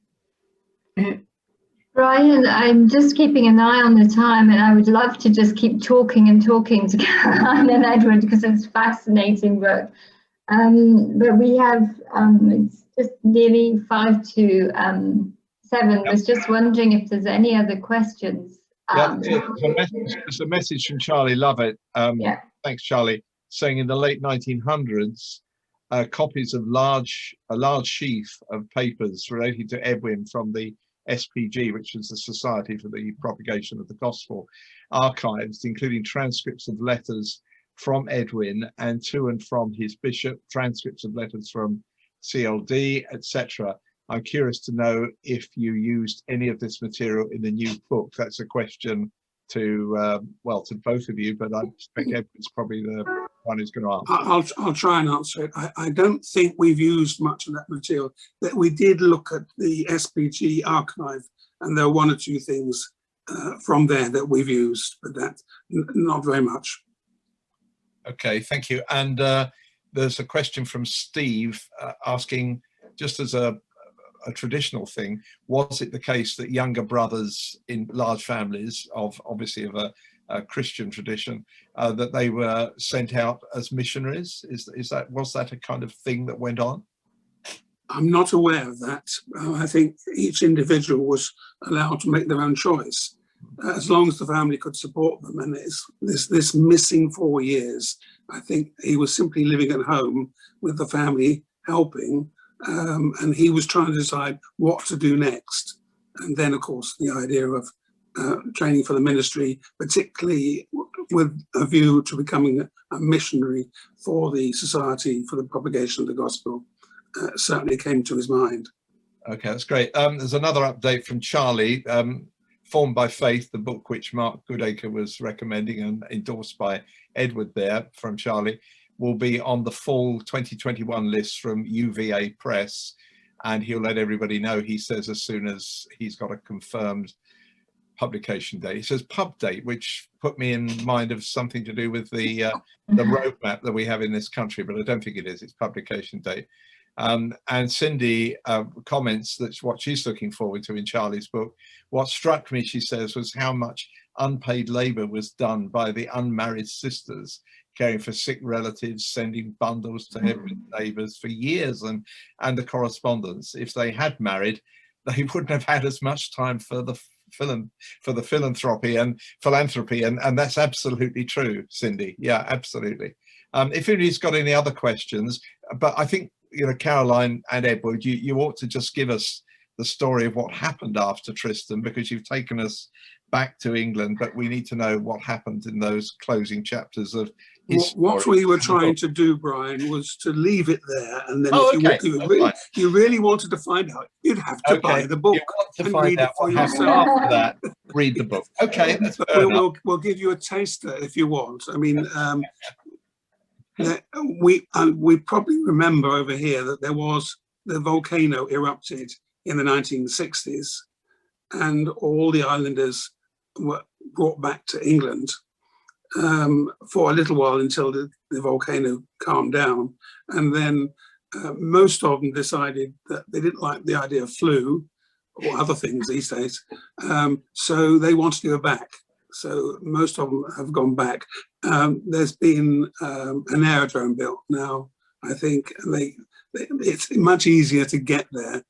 Brian, I'm just keeping an eye on the time, and I would love to just keep talking to Caroline and Edward, because it's fascinating. But we have it's just nearly 5 to 7. I was just wondering if there's any other questions. There's a message from Charlie Lovett. Thanks, Charlie, saying in the late 1900s, copies of a large sheaf of papers relating to Edwin from the SPG, which is the Society for the Propagation of the Gospel, archives, including transcripts of letters from Edwin and to and from his bishop, transcripts of letters from CLD, etc. I'm curious to know if you used any of this material in the new book. That's a question to both of you, but I expect Edwin's probably the one who's going to answer. I'll try and answer it. I don't think we've used much of that material. That we did look at the SPG archive, and there are 1 or 2 things from there that we've used, but that's not very much. Okay, thank you. And there's a question from Steve asking, just as a traditional thing, was it the case that younger brothers in large families of a Christian tradition, that they were sent out as missionaries? Was that a kind of thing that went on? I'm not aware of that. I think each individual was allowed to make their own choice, as long as the family could support them. And this missing 4 years, I think he was simply living at home with the family helping, and he was trying to decide what to do next. And then, of course, the idea of training for the ministry, particularly with a view to becoming a missionary for the Society for the Propagation of the Gospel, certainly came to his mind. Okay, that's great. There's another update from Charlie. Formed by Faith, the book which Mark Goodacre was recommending and endorsed by Edward there from Charlie, will be on the fall 2021 list from UVA Press, and he'll let everybody know, he says, as soon as he's got a confirmed publication date. He says pub date, which put me in mind of something to do with the roadmap that we have in this country, but I don't think it is. It's publication date. And Cindy comments that's what she's looking forward to in Charlie's book. What struck me, she says, was how much unpaid labour was done by the unmarried sisters caring for sick relatives, sending bundles to every neighbours for years, and the correspondence. If they had married, they wouldn't have had as much time for the philanthropy, and that's absolutely true, Cindy. Yeah, absolutely. If anybody's got any other questions, but I think, you know, Caroline and Edward, you ought to just give us the story of what happened after Tristan, because you've taken us back to England, but we need to know what happened in those closing chapters of his what story. we were trying to do, Brian, was to leave it there, and then if you really wanted to find out, you'd have to buy the book. You want to find out what happened after that, read the book. Okay, that's fair enough. We'll give you a taster if you want. I mean, we probably remember over here that there was the volcano erupted in the 1960s, and all the islanders were brought back to England for a little while until the volcano calmed down, and then most of them decided that they didn't like the idea of flu or other things these days, so they wanted to go back. So most of them have gone back. There's been an aerodrome built now, I think, and it's much easier to get there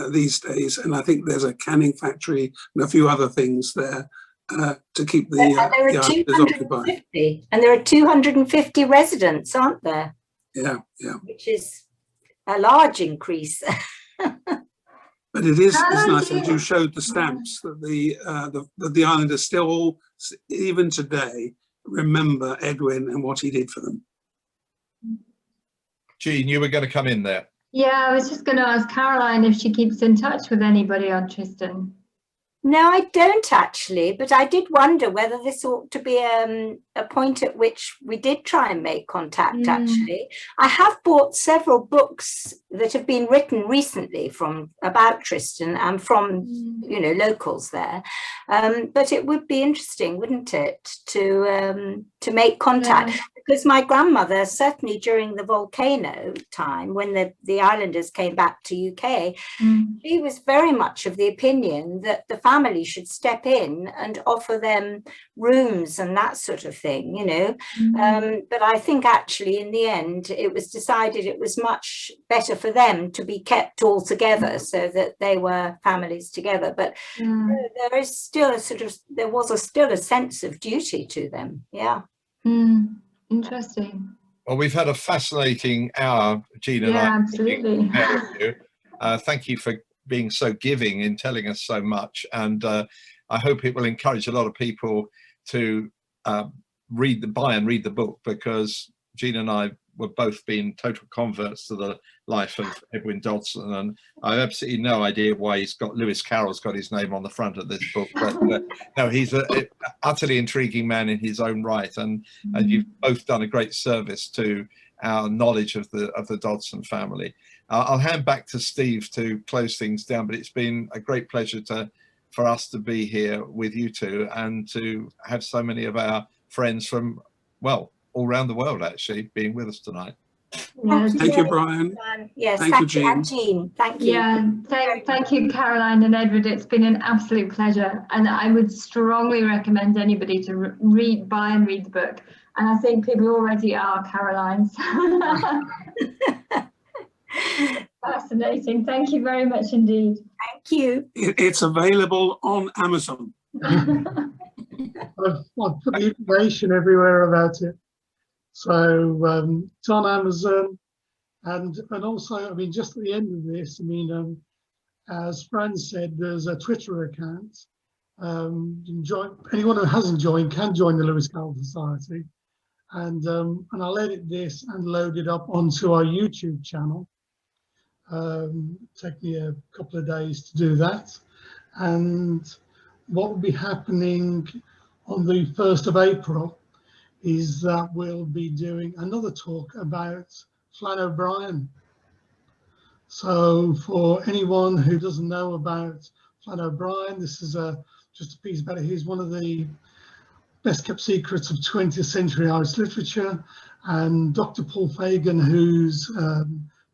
these days. And I think there's a canning factory and a few other things there to keep the islanders occupied. And there are 250 residents, aren't there? Yeah, yeah. Which is a large increase. But it is nice that you showed the stamps that the islanders still, even today, remember Edwin and what he did for them. Jean, you were going to come in there. Yeah, I was just going to ask Caroline if she keeps in touch with anybody on Tristan. No, I don't actually, but I did wonder whether this ought to be a point at which we did try and make contact, actually. I have bought several books that have been written recently about Tristan and from, you know, locals there. But it would be interesting, wouldn't it, to make contact? Yeah. Because my grandmother, certainly during the volcano time, when the islanders came back to UK, she was very much of the opinion that the family should step in and offer them rooms and that sort of thing, you know. But I think actually in the end, it was decided it was much better for them to be kept all together so that they were families together. But there is still there was still a sense of duty to them. Yeah. Interesting. Well, we've had a fascinating hour, Jean and I. Absolutely. Thank you for being so giving in telling us so much, and I hope it will encourage a lot of people to buy and read the book, because Jean and I were both being total converts to the life of Edwin Dodgson, and I have absolutely no idea why Lewis Carroll's got his name on the front of this book, but no, he's an utterly intriguing man in his own right, and you've both done a great service to our knowledge of the Dodgson family. I'll hand back to Steve to close things down, but it's been a great pleasure for us to be here with you two, and to have so many of our friends from, well, all around the world actually being with us tonight. Thank you, Brian. Yes, thank you, Jean. Thank you. Yeah, thank you, Caroline and Edward. It's been an absolute pleasure, and I would strongly recommend anybody to buy and read the book. And I think people already are Caroline's. Fascinating. Thank you very much indeed. Thank you. It's available on Amazon. I've put the information everywhere about it. So it's on Amazon, and also, I mean, just at the end of this, I mean, as Fran said, there's a Twitter account, anyone who hasn't joined can join the Lewis Carroll Society, and I'll edit this and load it up onto our YouTube channel. Take me a couple of days to do that. And what will be happening on the 1st of April is that we'll be doing another talk about Flann O'Brien. So for anyone who doesn't know about Flann O'Brien, this is just a piece about it. He's one of the best kept secrets of 20th century Irish literature, and Dr. Paul Fagan, who's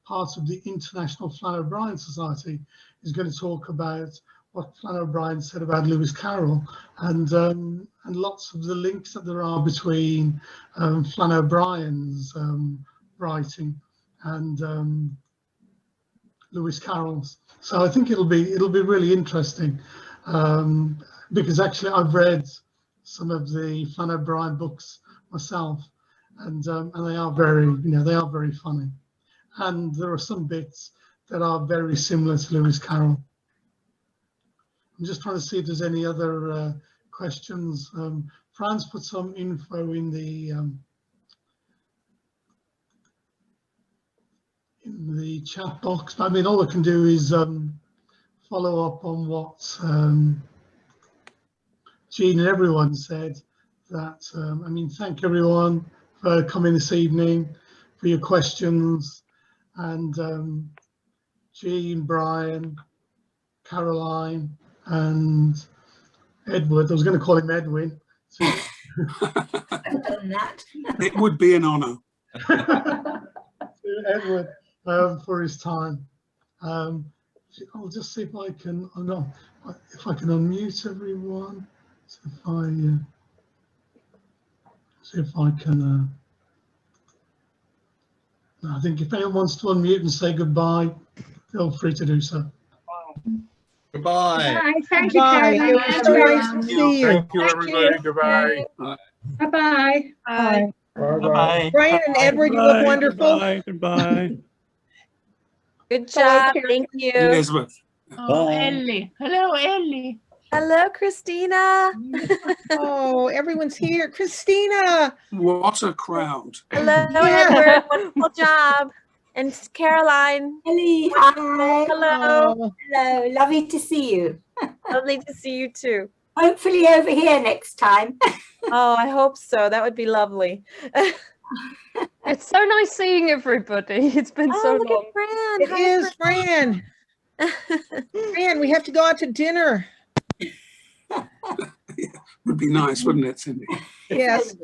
part of the International Flann O'Brien Society, is going to talk about what Flann O'Brien said about Lewis Carroll, and lots of the links that there are between Flann O'Brien's writing and Lewis Carroll's. So I think it'll be really interesting, because actually I've read some of the Flann O'Brien books myself, and they are very funny, and there are some bits that are very similar to Lewis Carroll. I'm just trying to see if there's any other questions. Franz put some info in the chat box. I mean, all I can do is follow up on what Jean and everyone said. That I mean, thank everyone for coming this evening, for your questions, and Jean, Brian, Caroline, and Edward. I was going to call him Edwin. So I've done that. It would be an honour. to Edward for his time. I'll just see if I can. Oh no, if I can unmute everyone. So if I see if I can. I think if anyone wants to unmute and say goodbye, feel free to do so. Goodbye. Bye. Thank you, Bye. Caroline. Thank Nice you. to see you. Thank you, everybody. Goodbye. Bye-bye. Bye. Bye-bye. Brian and Edward, you look wonderful. Goodbye. Goodbye. Good Hello, job. Karen. Thank you. Elizabeth. Oh, Ellie. Hello, Ellie. Hello, Christina. Oh, everyone's here. Christina. What a crowd. Hello, Yeah. Edward. Wonderful job. And Caroline. Ellie, hi. Hello. Oh, Hello, lovely to see you. Lovely to see you too. Hopefully over here next time. Oh, I hope so. That would be lovely. It's so nice seeing everybody. It's been so look long. at Fran. it Hi, is Fran. Fran, we have to go out to dinner. Would be nice, wouldn't it, Cindy? Yes.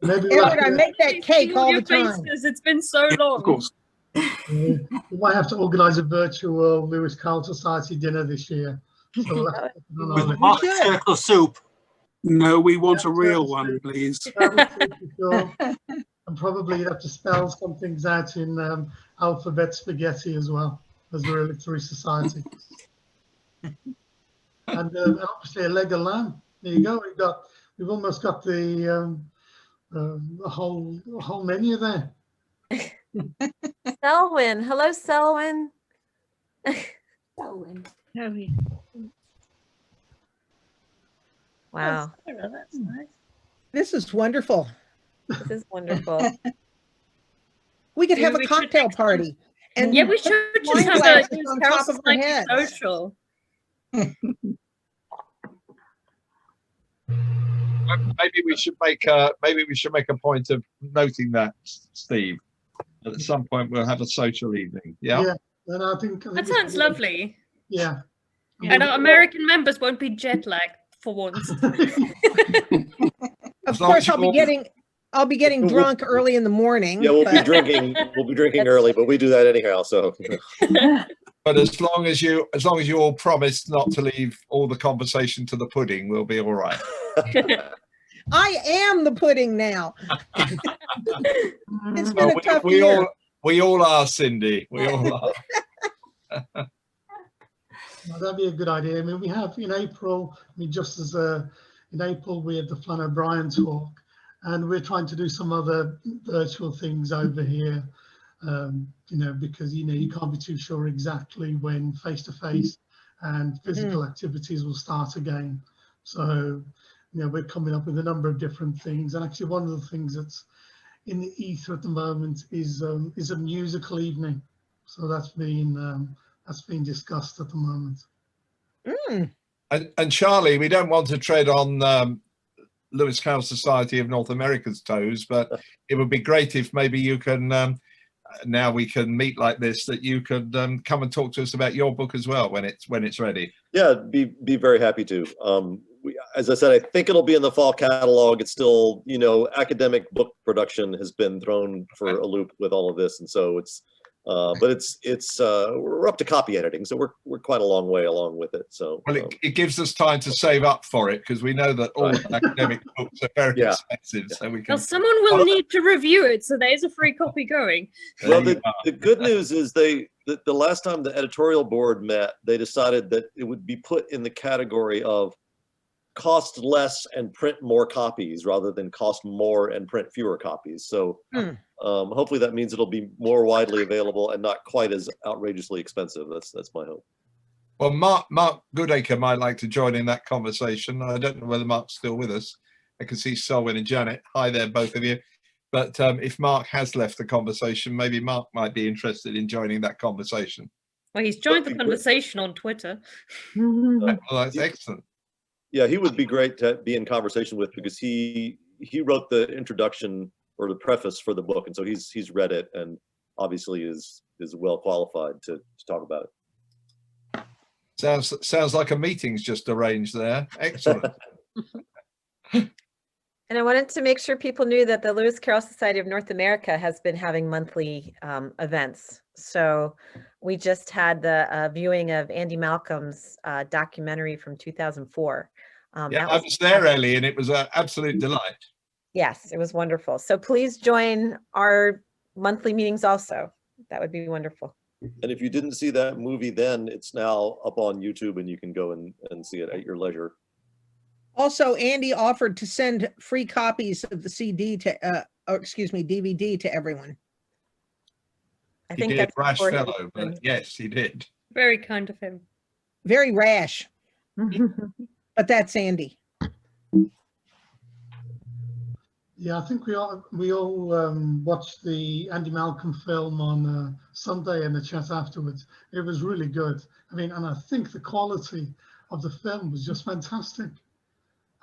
Maybe Edward, I make that cake all the time. It's been so Yeah, long. of course. we might have to organise a virtual Lewis Carroll Society dinner this year. So we'll have to put it on our list. Mock turtle soup. No, we want a real one, please. Sure. And probably you'd have to spell some things out in alphabet spaghetti as well, as we're a literary society. And obviously a leg of lamb. There you go. We've almost got the whole menu there. Selwyn. Hello, Selwyn. Selwyn. Wow. That's nice. This is wonderful. This is wonderful. We could have We a should cocktail next party. And Yeah, we should just wine have a glasses on Carroll top of our Society heads. social. Maybe we should make a point of noting that, Steve. At some point we'll have a social evening. Yeah. Yeah. And I think That sounds lovely. Yeah. And our American members won't be jet lagged for once. of As long course as I'll be getting drunk early in the morning. Yeah, we'll be but- drinking. We'll be drinking early, but we do that anyhow. So But as long as you all promise not to leave all the conversation to the pudding, we'll be all right. I am the pudding now. It's been Well, a tough year. we all are, Cindy. We all are. Well, that'd be a good idea. I mean, we have in April, I mean, just as in April, we had the Flann O'Brien talk, and we're trying to do some other virtual things over here, you know, because, you know, you can't be too sure exactly when face-to-face and physical activities will start again. So, we're coming up with a number of different things. And actually one of the things that's in the ether at the moment is a musical evening. So that's being discussed at the moment. And Charlie, we don't want to tread on Lewis Carroll Society of North America's toes, but it would be great if maybe you can, now we can meet like this, that you could come and talk to us about your book as well when it's ready. Yeah, be very happy to. As I said, I think it'll be in the fall catalog. It's still, academic book production has been thrown for a loop with all of this, and so it's, but we're up to copy editing, so we're quite a long way along with it. So well, it gives us time to save up for it, because we know that all academic books are very expensive. So we can. Well, someone will need to review it, so there's a free copy going. Well, the good news is the last time the editorial board met, they decided that it would be put in the category of cost less and print more copies rather than cost more and print fewer copies. So hopefully that means it'll be more widely available and not quite as outrageously expensive. That's my hope. Well, Mark Goodacre might like to join in that conversation. I don't know whether Mark's still with us. I can see Selwyn and Janet. Hi there, both of you. But if Mark has left the conversation, maybe Mark might be interested in joining that conversation. Well, he's joined the conversation on Twitter. Well, that's excellent. Yeah, he would be great to be in conversation with, because he wrote the introduction or the preface for the book, and so he's read it and obviously is well qualified to talk about it. Sounds like a meeting's just arranged there. Excellent. And I wanted to make sure people knew that the Lewis Carroll Society of North America has been having monthly events. So we just had the viewing of Andy Malcolm's documentary from 2004. Yeah, I was there, Ellie, and it was an absolute delight. Yes, it was wonderful. So please join our monthly meetings also. That would be wonderful. And if you didn't see that movie then, it's now up on YouTube and you can go and see it at your leisure. Also, Andy offered to send free copies of the CD to, DVD to everyone. I think that's rash fellow, but yes, he did. Very kind of him. Very rash. But that's Andy. Yeah, I think we all watched the Andy Malcolm film on Sunday and the chat afterwards. It was really good. I mean, and I think the quality of the film was just fantastic.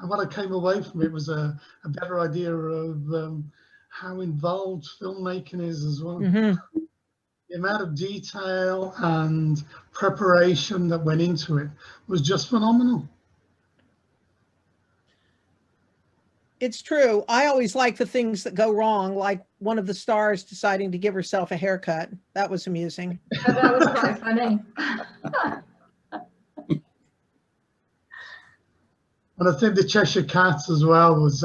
And what I came away from it was a better idea of how involved filmmaking is as well. The amount of detail and preparation that went into it was just phenomenal. It's true. I always like the things that go wrong, like one of the stars deciding to give herself a haircut. That was amusing. Oh, that was quite funny. And I think the Cheshire Cat as well was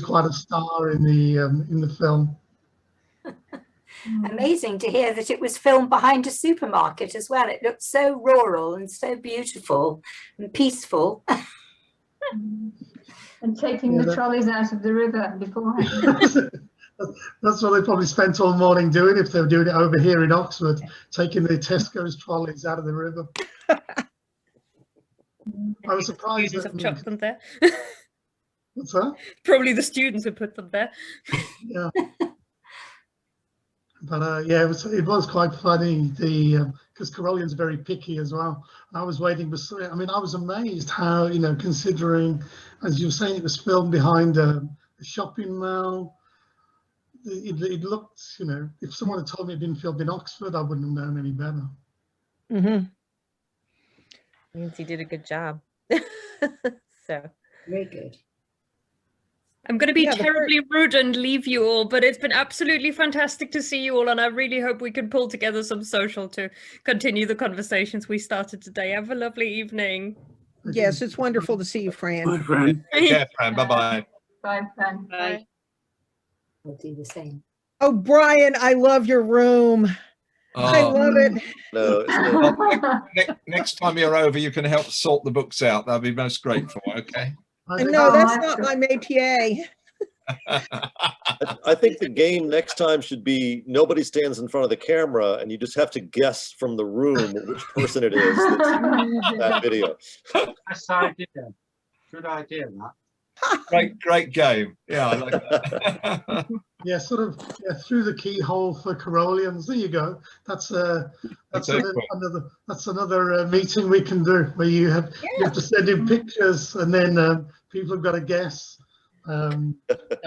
quite a star in the film. Amazing to hear that it was filmed behind a supermarket as well. It looked so rural and so beautiful and peaceful. And taking the trolleys out of the river beforehand. That's what they probably spent all morning doing if they were doing it over here in Oxford, taking the Tesco's trolleys out of the river. I was surprised that have chucked them there. What's that? Probably the students have put them there. Yeah. But yeah, it was quite funny. Because Carolian's very picky as well. I was waiting for. I mean, I was amazed how, considering, as you were saying, it was filmed behind a shopping mall. It looked, if someone had told me it'd been filmed in Oxford, I wouldn't have known any better. Means he did a good job. So very good. I'm going to be terribly rude and leave you all, but it's been absolutely fantastic to see you all, and I really hope we can pull together some social to continue the conversations we started today. Have a lovely evening. Yes, it's wonderful to see you, Fran. Bye, Fran. Yeah, Fran. Bye-bye. Bye, Fran. Bye. We'll do the same. Oh, Brian, I love your room. I love it. No, next time you're over, you can help sort the books out. That'd be most grateful. Okay. No, that's not my métier. I think the game next time should be nobody stands in front of the camera and you just have to guess from the room which person it is that's in that video. Best idea. Good idea, that. Great game. Yeah, I like that. Yeah, sort of through the keyhole for Carolians. There you go. That's another meeting we can do where you have to send in pictures and then people have got to guess. And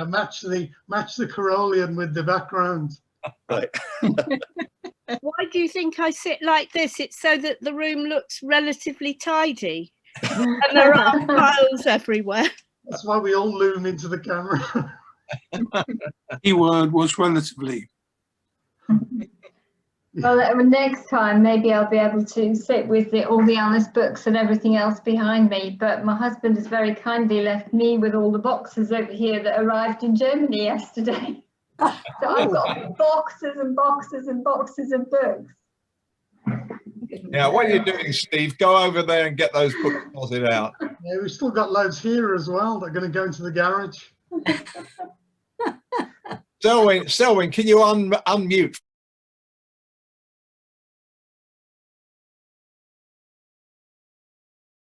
match the Carolian with the background. Right. Why do you think I sit like this? It's so that the room looks relatively tidy and there aren't piles everywhere. That's why we all loom into the camera. Key word was relatively. Well, next time maybe I'll be able to sit with all the Alice books and everything else behind me, but my husband has very kindly left me with all the boxes over here that arrived in Germany yesterday. So I've got boxes and boxes and boxes of books. Yeah, what are you doing, Steve? Go over there and get those books deposited out. Yeah, we've still got loads here as well. They're going to go into the garage. Selwyn, can you unmute